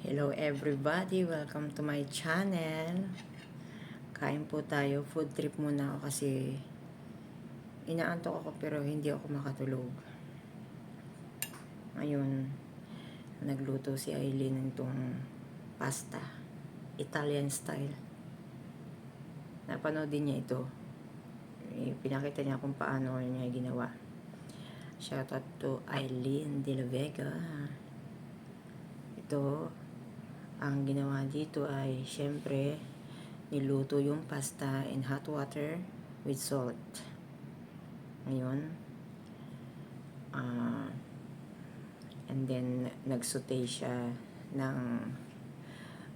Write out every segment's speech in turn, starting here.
Hello everybody, welcome to my channel. Kain po tayo, food trip muna ako kasi inaantok ako pero hindi ako makatulog. Ngayon, nagluto si Aileen nitong pasta, Italian style. Napanood din niya ito. Pinakita niya kung paano niya ginawa. Shoutout to Aileen de la Vega. Ito, ang ginawa dito ay syempre niluto yung pasta in hot water with salt. Ngayon, and then nagsaute siya ng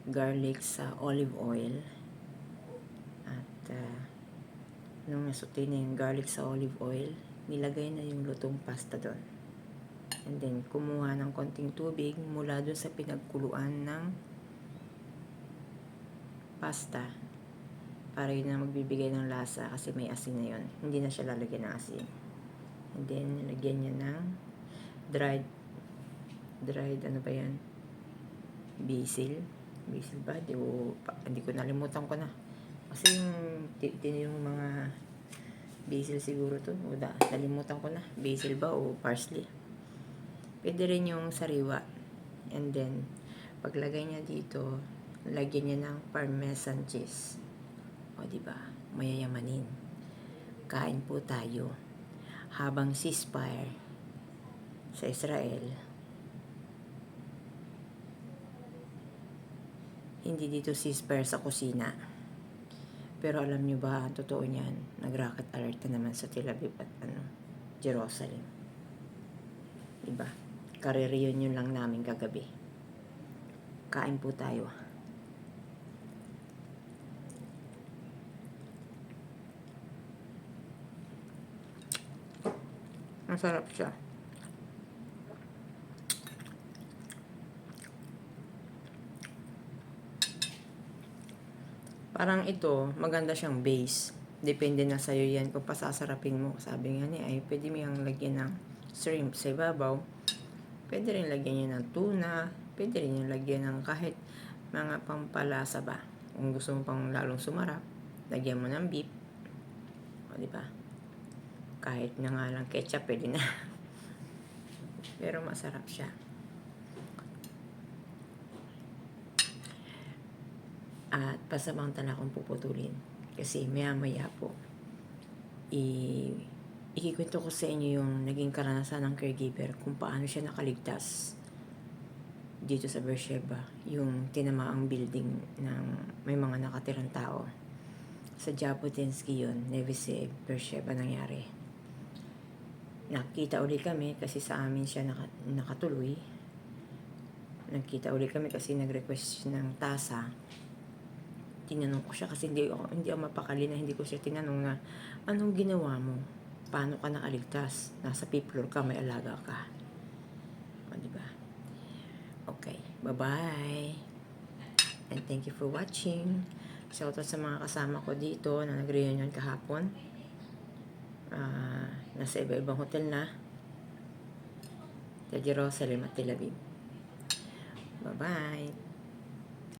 garlic sa olive oil. At nung nasaute na yung garlic sa olive oil, nilagay na yung lutong pasta doon. And then kumuha ng konting tubig mula doon sa pinagkuluan ng pasta para yun na magbibigay ng lasa kasi may asin na yun. Hindi na siya lalagyan ng asin. And then nilagyan niya ng dried ano ba yan? Basil ba? Hindi ko nalimutan ko na. Kasi yung mga basil siguro to. Nalimutan ko na. Basil ba o parsley? Pwede rin yung sariwa. And then paglagay niya dito, lagyan niya ng parmesan cheese. O diba? Mayayamanin. Kain po tayo. Habang ceasefire sa Israel, hindi dito ceasefire sa kusina. Pero alam nyo ba, totoo niyan, nag-rocket alert na naman sa Tel Aviv at Jerusalem. Diba? Kare-reunion lang namin kagabi. Kain po tayo. Masarap siya. Parang ito, maganda siyang base. Depende na sa'yo yan kung pasasarapin mo. Sabi nga niya, ay pwede mo yung lagyan ng shrimp sa ibabaw. Pwede rin lagyan niya ng tuna. Pwede rin yung lagyan ng kahit mga pampalasa ba. Kung gusto mo pang lalong sumarap, lagyan mo ng beef. O, diba? Kahit na nga lang ketchup, pwede na. Pero masarap siya. At pasamantala akong puputulin. Kasi maya-maya po, ikikwento ko sa inyo yung naging karanasan ng caregiver kung paano siya nakaligtas dito sa Beersheba, yung tinamaang building ng may mga nakatirang tao. Sa Jabotinsky yun, Nevesit, Beersheba nangyari. Nakita uli kami kasi sa amin siya nakatuloy. Nakita uli kami kasi nag-request ng tasa. Tinanong ko siya kasi hindi ako mapakali na hindi ko siya tinanong na anong ginawa mo? Paano ka nakaligtas? Nasa 5th floor ka, may alaga ka. O, diba? Okay, bye-bye. And thank you for watching. Shoutout sa mga kasama ko dito na nag-reunion kahapon. Nasa iba-ibang hotel na. Sa Jerusalem at Tel Aviv. Bye-bye.